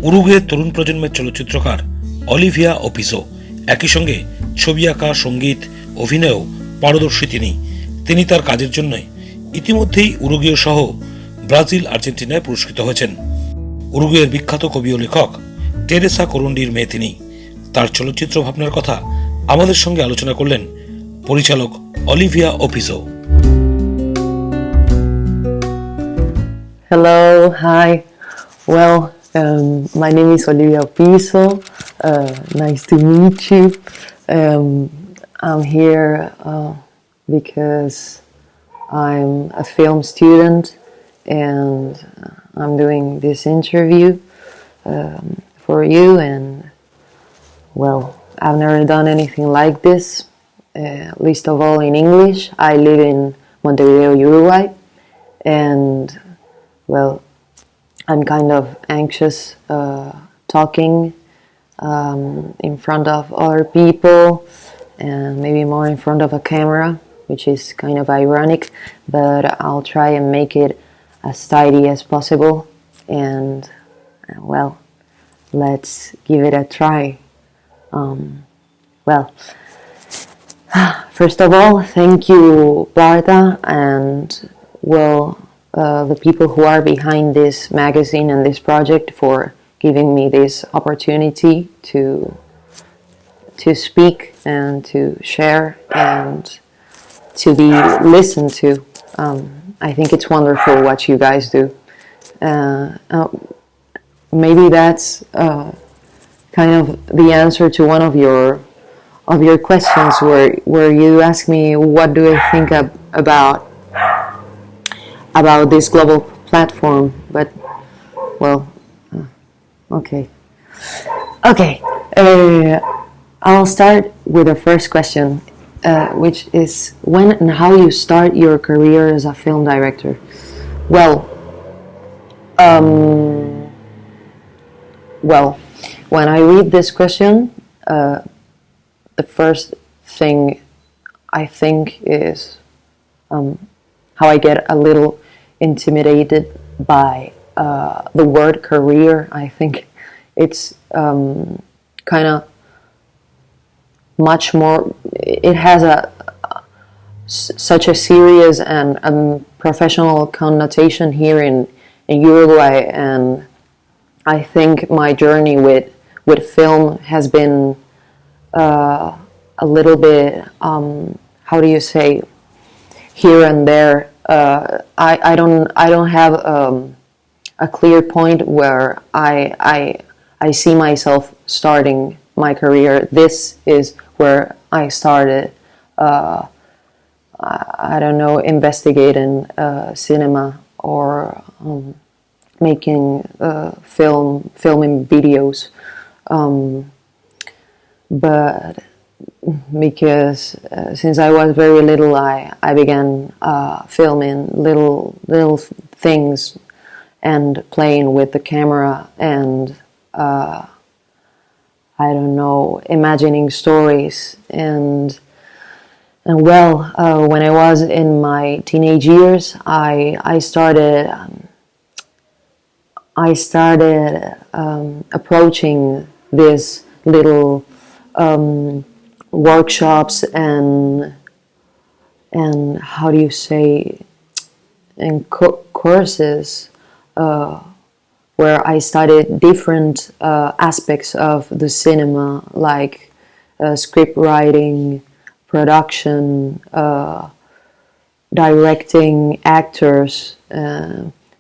উরুগুয়ের তরুণ প্রজন্মের চলচ্চিত্রকার অলিভিয়া ওপিজো, একই সঙ্গে ছবি আঁকা, সঙ্গীত, অভিনয়েও পারদর্শী তিনি তার কাজের জন্য ইতিমধ্যেই উরুগুয়ে সহ ব্রাজিল, আর্জেন্টিনায় পুরস্কৃত হয়েছেন। উরুগুয়ের বিখ্যাত কবি ও লেখক টেরেসা করুন্ডির মেয়ে তিনি। তার চলচ্চিত্র ভাবনার কথা আমাদের সঙ্গে আলোচনা করলেন পরিচালক Olivia ওপিজো। Hello, hi. Well, my name is Olivia Opizo. Nice to meet you. I'm here because I'm a film student and I'm doing this interview for you. And well, I've never done anything like this, least of all in English. I live in Montevideo, Uruguay, and well, I'm kind of anxious talking in front of other people and maybe more in front of a camera, which is kind of ironic, but I'll try and make it as tidy as possible. And well, let's give it a try. Well, first of all, thank you, Barta, and well, the people who are behind this magazine and this project for giving me this opportunity to speak and to share and to be listened to. I think it's wonderful what you guys do. Maybe that's kind of the answer to one of your questions where you ask me what do I think about this global platform, but well, okay. I'll start with the first question, which is when and how you start your career as a film director. Well, when I read this question, the first thing I think is how I get a little intimidated by the word career. I think it's kind of much more, it has such a serious and professional connotation here in Uruguay, and I think my journey with film has been a little bit, how do you say, here and there. I don't have a clear point where I see myself starting my career. This is where I started. I don't know, investigating cinema or making filming videos, but because since I was very little, I began filming little things and playing with the camera and I don't know, imagining stories and well, when I was in my teenage years, I started approaching this little workshops and how do you say, and courses where I studied different aspects of the cinema, like scriptwriting, production, directing, actors.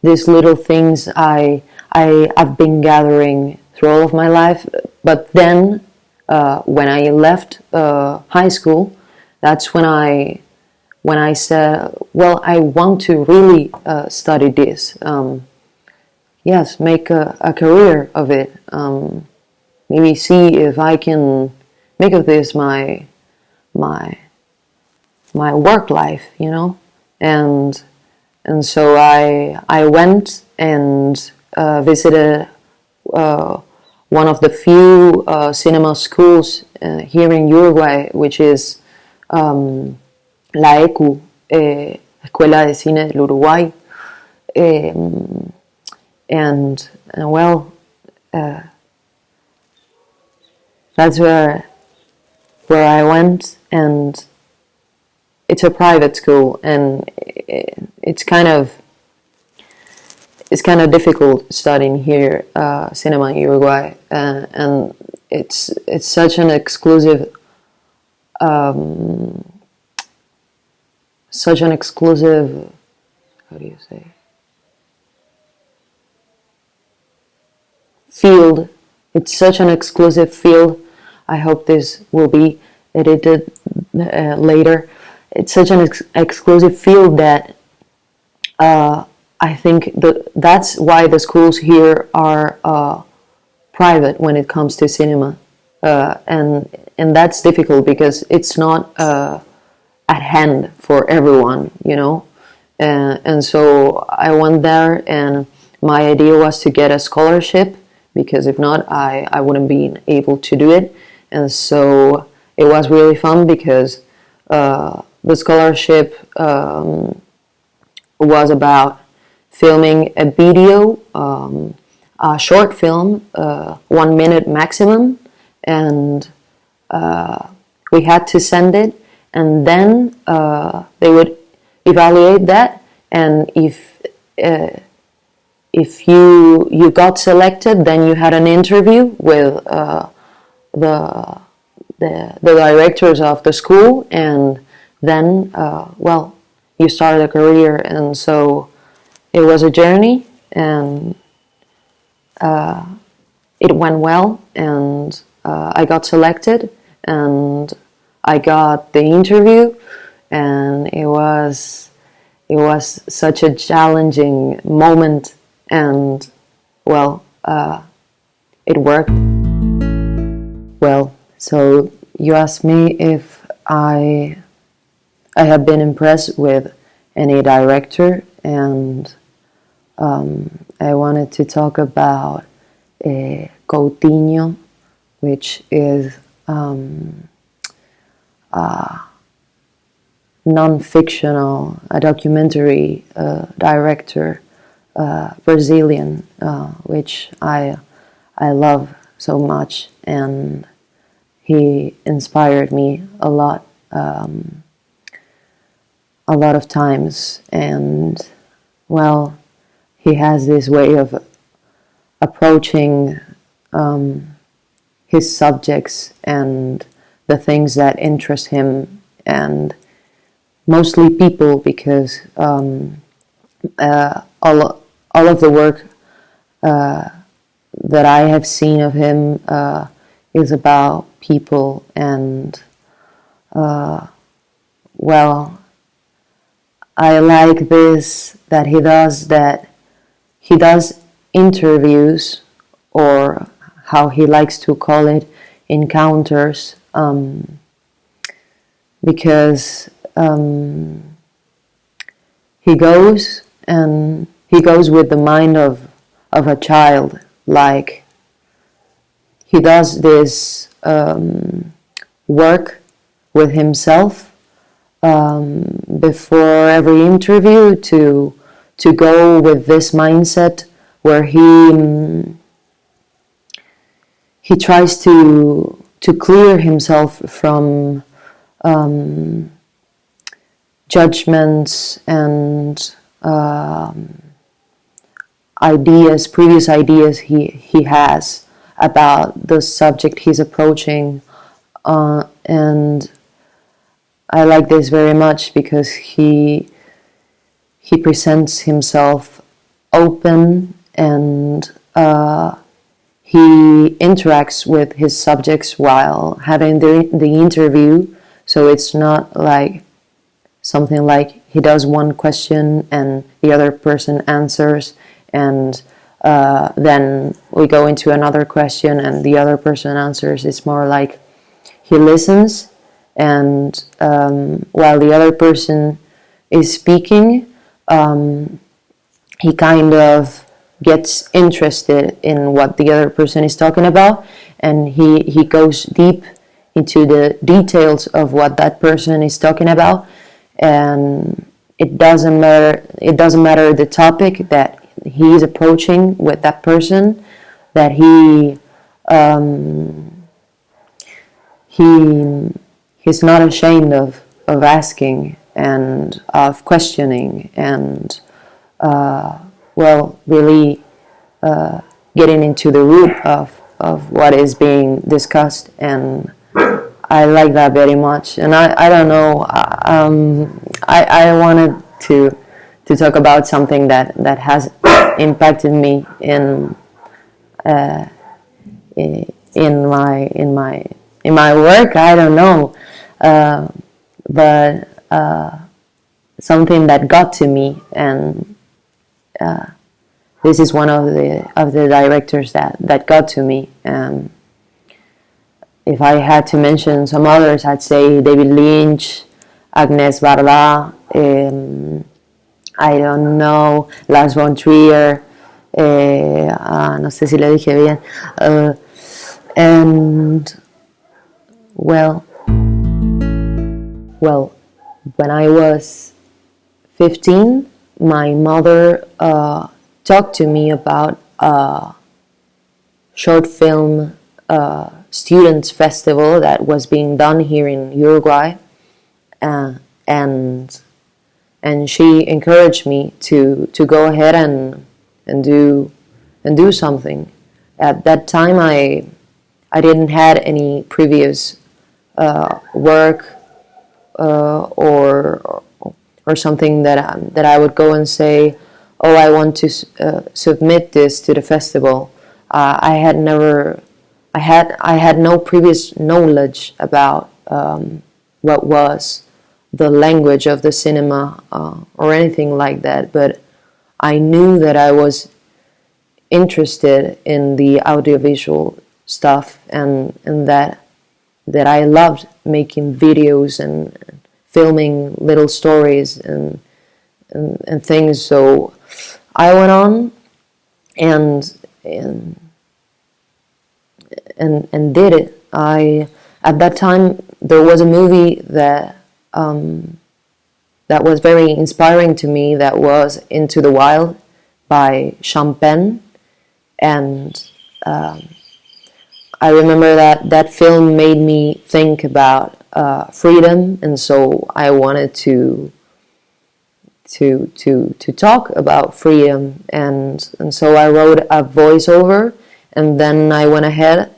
These little things I've been gathering through all of my life, but then when I left high school, that's when I said, well, I want to really study this. Yes, make a career of it. Maybe see if I can make of this my work life, you know. And so I went and visited one of the few cinema schools here in Uruguay, which is la ECU, Escuela de Cine del Uruguay. And well, that's where I went, and it's a private school, and it's kind of difficult studying here cinema in Uruguay, and it's such an exclusive how do you say, field. It's such an exclusive field. I hope this will be edited later. It's such an exclusive field that I think that's why the schools here are private when it comes to cinema, and that's difficult because it's not at hand for everyone, you know. And so I went there, and my idea was to get a scholarship, because if not, I wouldn't be able to do it. And so it was really fun because the scholarship was about filming a video, a short film, 1 minute maximum, and we had to send it, and then they would evaluate that, and if you got selected, then you had an interview with the directors of the school, and then well, you started a career. And so it was a journey, and it went well, and I got selected, and I got the interview, and it was such a challenging moment, and well, it worked. Well, so you asked me if I have been impressed with any director, and I wanted to talk about Coutinho, which is non-fictional, a documentary director, Brazilian, which I love so much, and he inspired me a lot of times. And well, he has this way of approaching his subjects and the things that interest him, and mostly people, because all of the work that I have seen of him is about people. And well, I like this that he does interviews, or how he likes to call it, encounters, because he goes with the mind of a child. Like, he does this work with himself before every interview, to go with this mindset where he tries to clear himself from judgments and previous ideas he has about the subject he's approaching, and I like this very much because he presents himself open, and he interacts with his subjects while having the interview. So it's not like something like he does one question and the other person answers, and then we go into another question and the other person answers. It's more like he listens, and while the other person is speaking, he kind of gets interested in what the other person is talking about, and he goes deep into the details of what that person is talking about. And it doesn't matter the topic that he is approaching with that person. that he's not ashamed of asking and of questioning and really getting into the root of what is being discussed, and I like that very much. And I don't know, I wanted to talk about something that has impacted me in my work. I don't know, but something that got to me, and this is one of the directors that got to me. If I had to mention some others, I'd say David Lynch, Agnes Varda, I don't know, Lars von Trier, no sé si le dije bien, and well, when I was 15, my mother talked to me about a short film students festival that was being done here in Uruguay, and she encouraged me to go ahead and do something. At that time, I didn't had any previous work or something that I would go and say, oh, I want to submit this to the festival. I had no previous knowledge about what was the language of the cinema or anything like that, but I knew that I was interested in the audiovisual stuff, and that I loved making videos and filming little stories and things. So I went on and did it. At that time there was a movie that was very inspiring to me, that was Into the Wild by Sean Penn, and I remember that film made me think about freedom, and so I wanted to talk about freedom, and so I wrote a voiceover, and then I went ahead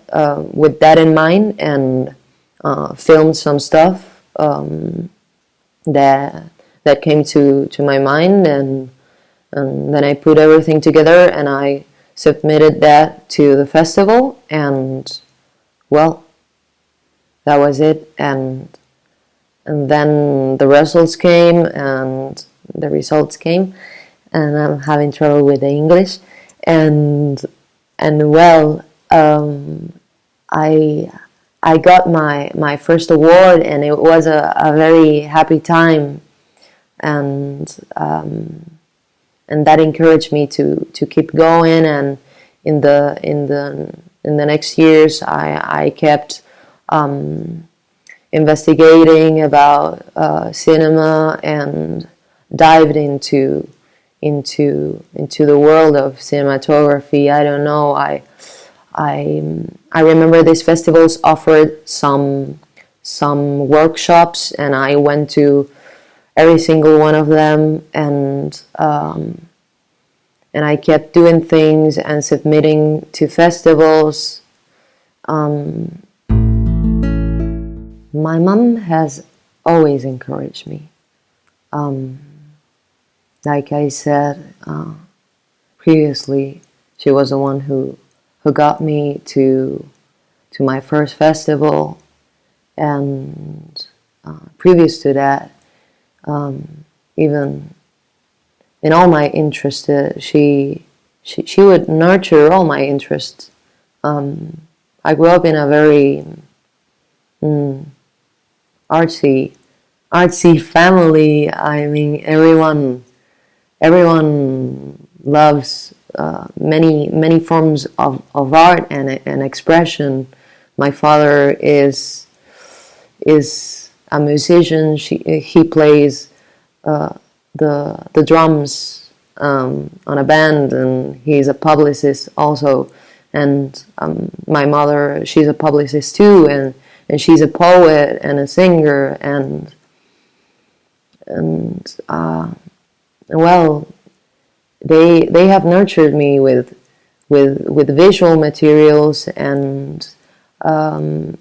with that in mind and filmed some stuff that came to my mind, and then I put everything together and I submitted that to the festival, and well, that was it. And then the results came, and I'm having trouble with the English, and well, I got my first award, and it was a very happy time, and that encouraged me to keep going. And in the next years, I kept investigating about cinema and dived into the world of cinematography. I don't know. I remember these festivals offered some workshops, and I went to every single one of them, and I kept doing things and submitting to festivals. My mom has always encouraged me. Like I said previously, she was the one who got me to my first festival, and previous to that, even in all my interests, she would nurture all my interests. I grew up in a very artsy family. I mean, everyone loves many forms of art and expression. My father is a musician. He plays the drums on a band, and he's a publicist also. and my mother, she's a publicist too, and she's a poet and a singer, and well, they have nurtured me with visual materials and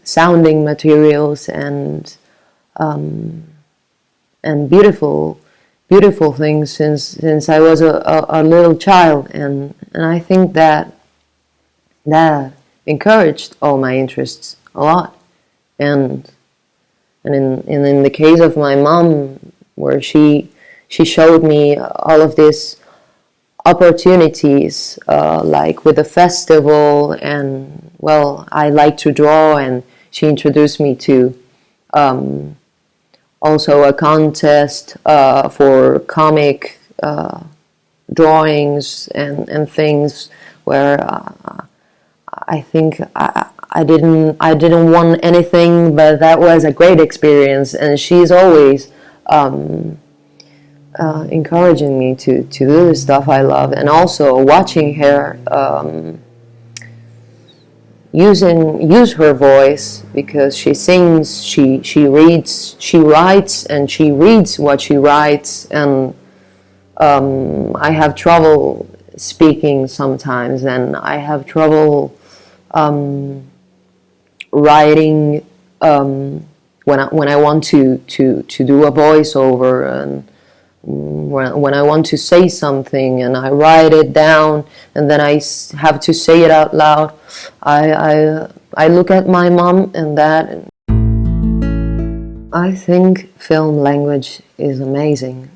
sounding materials and beautiful things since I was a little child, and I think that encouraged all my interests a lot, and in the case of my mom, where she showed me all of these opportunities, like with the festival, and well, I like to draw, and she introduced me to also a contest for comic drawings and things, where I think I didn't want anything, but that was a great experience, and she's always encouraging me to do the stuff I love, and also watching her use her voice, because she sings, she reads, she writes, and she reads what she writes, and I have trouble speaking sometimes, and I have trouble writing when I want to do a voiceover, and when I want to say something and I write it down and then I have to say it out loud, I look at my mom and that, and I think film language is amazing.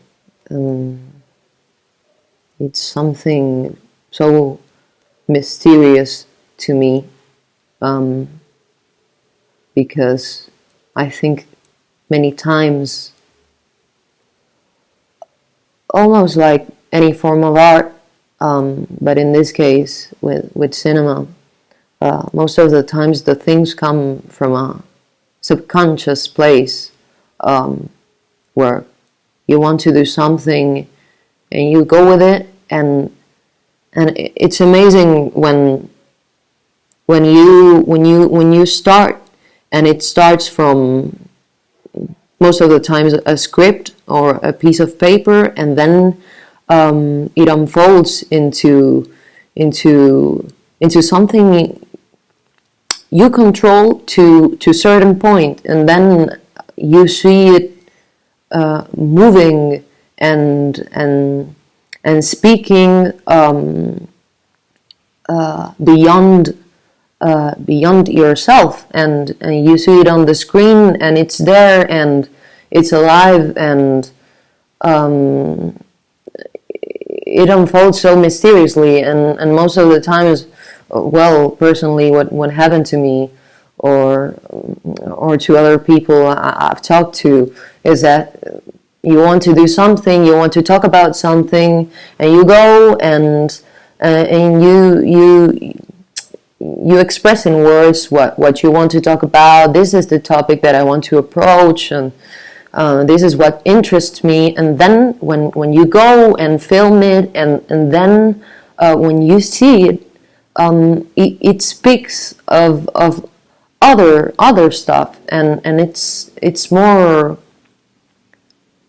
It's something so mysterious to me, because I think many times, almost like any form of art, but in this case with cinema, most of the times the things come from a subconscious place, where you want to do something and you go with it, and it's amazing when you start, and it starts from, most of the times, a script or a piece of paper, and then it unfolds into something you control to a certain point, and then you see it moving and speaking beyond yourself, and you see it on the screen, and it's there, and it's alive, and it unfolds so mysteriously, and most of the times, well, personally, what happened to me or to other people I've talked to is that you want to do something, you want to talk about something, and you go and you express in words what you want to talk about. This is the topic that I want to approach, and this is what interests me. And then when you go and film it, and then when you see it, it speaks of other stuff, and it's more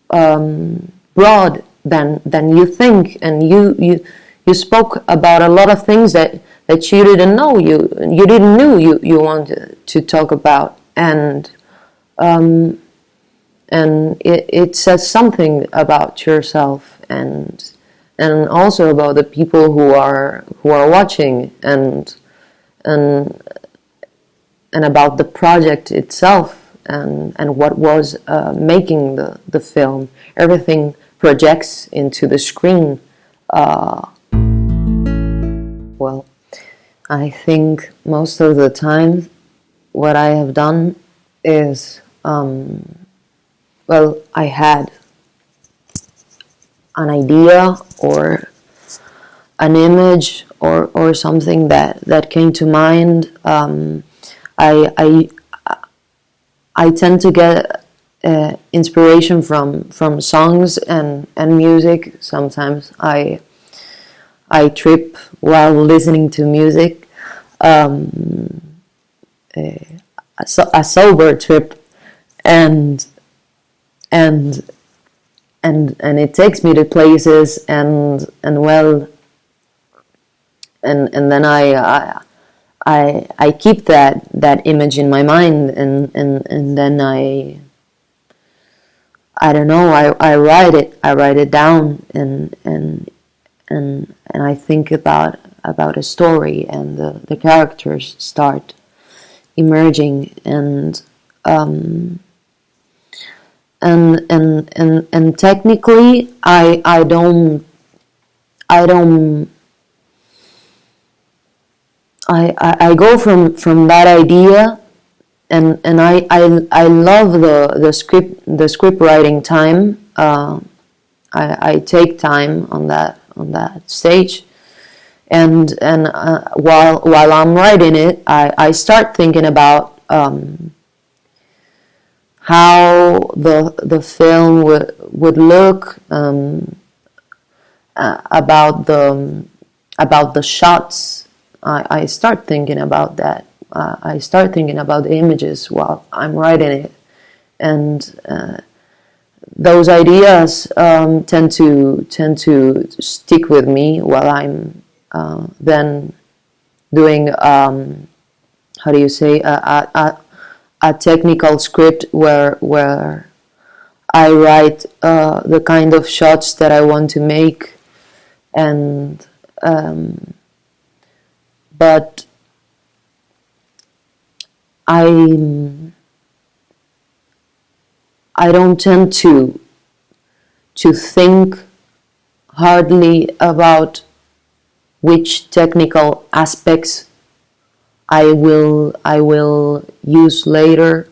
broad than you think, and you spoke about a lot of things that you didn't know you didn't know you wanted to talk about, and it says something about yourself, and also about the people who are watching, and about the project itself, and what was making the film. Everything projects into the screen. Well, I think most of the time what I have done is, well, I had an idea or an image or something that came to mind. I tend to get inspiration from songs and music. Sometimes I trip while listening to music. a sober trip, and and it takes me to places, and then I keep that image in my mind, and then I don't know, I write it down, and I think about a story, and the characters start emerging, and technically I don't I go from that idea, and I love the script writing time. I take time on that stage, and while I'm writing it, I start thinking about how the film would look, about the shots. I start thinking about that. I start thinking about the images while I'm writing it, and those ideas tend to stick with me while I'm then doing how do you say, a technical script where I write the kind of shots that I want to make, and but I don't tend to think hardly about which technical aspects I will use later.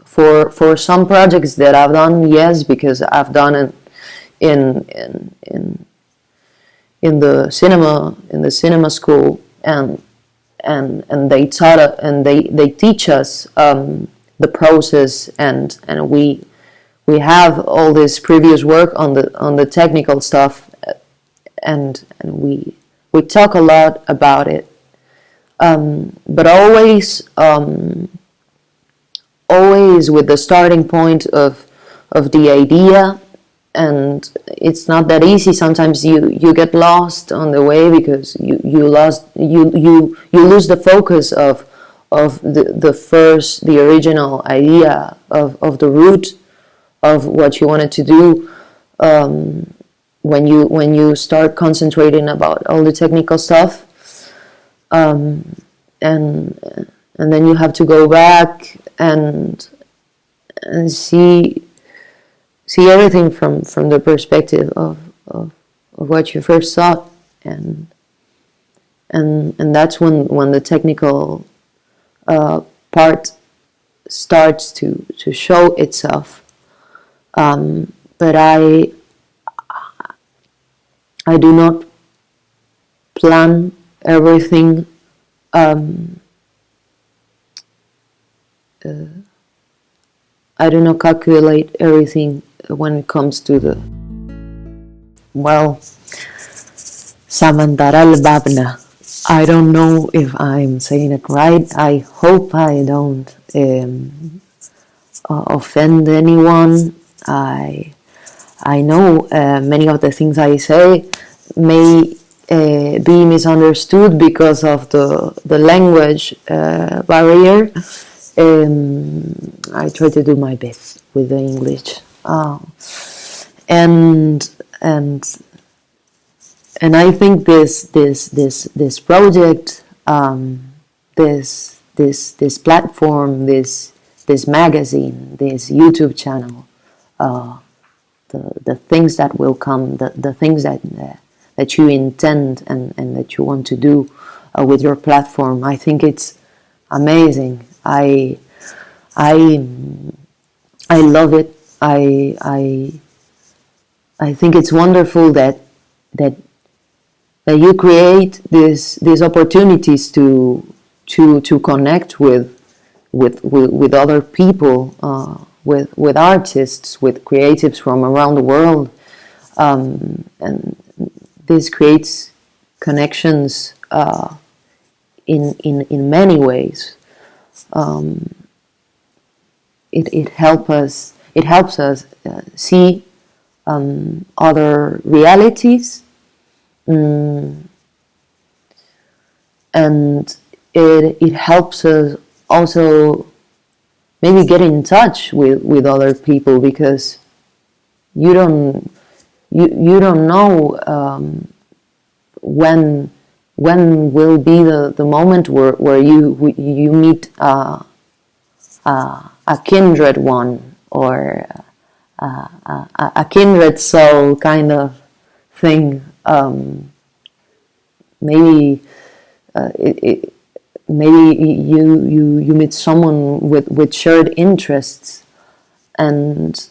For some projects that I've done, yes, because I've done it in the cinema school, and they taught it, and they teach us the process, and we have all this previous work on the technical stuff, and we talk a lot about it, but always with the starting point of the idea. And it's not that easy. Sometimes you get lost on the way, because you lose the focus of the original idea of the root of what you wanted to do, when you start concentrating about all the technical stuff, and then you have to go back and see everything from the perspective of what you first thought, and that's when the technical part starts to show itself. But I do not plan everything. I do not calculate everything when it comes to the, well, Samantaral Babna. I don't know if I'm saying it right. I hope I don't offend anyone. I know many of the things I say may be misunderstood because of the language barrier. I try to do my best with the English, and I think this project, this platform, this magazine, this YouTube channel, the things that will come, the things that you intend and that you want to do with your platform, I think it's amazing. I love it. I think it's wonderful that you create these opportunities to connect with other people, with artists, with creatives from around the world, and this creates connections in many ways. It helps us see other realities, and it helps us also maybe get in touch with other people, because you don't know when will be the moment where you meet a kindred one, or a kindred soul kind of thing. Maybe maybe you meet someone with shared interests, and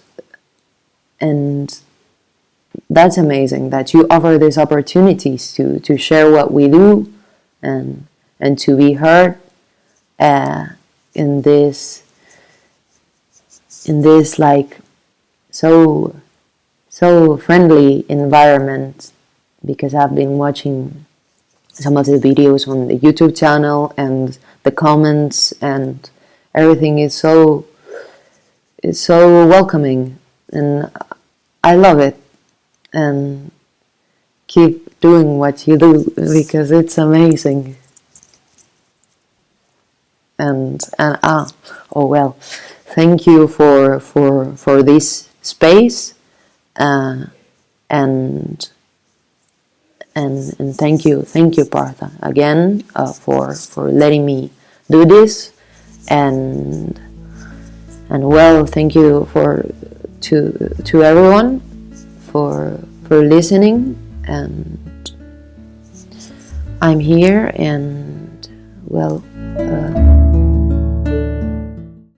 that's amazing that you offer these opportunities to share what we do, and to be heard in this like so friendly environment, because I've been watching some of the videos on the YouTube channel, and the comments and everything is so welcoming, and I love it. And keep doing what you do, because it's amazing. And oh well, thank you for this space, and thank you, Partha, again, for letting me do this, and well, thank you to everyone for listening, and I'm here, and well,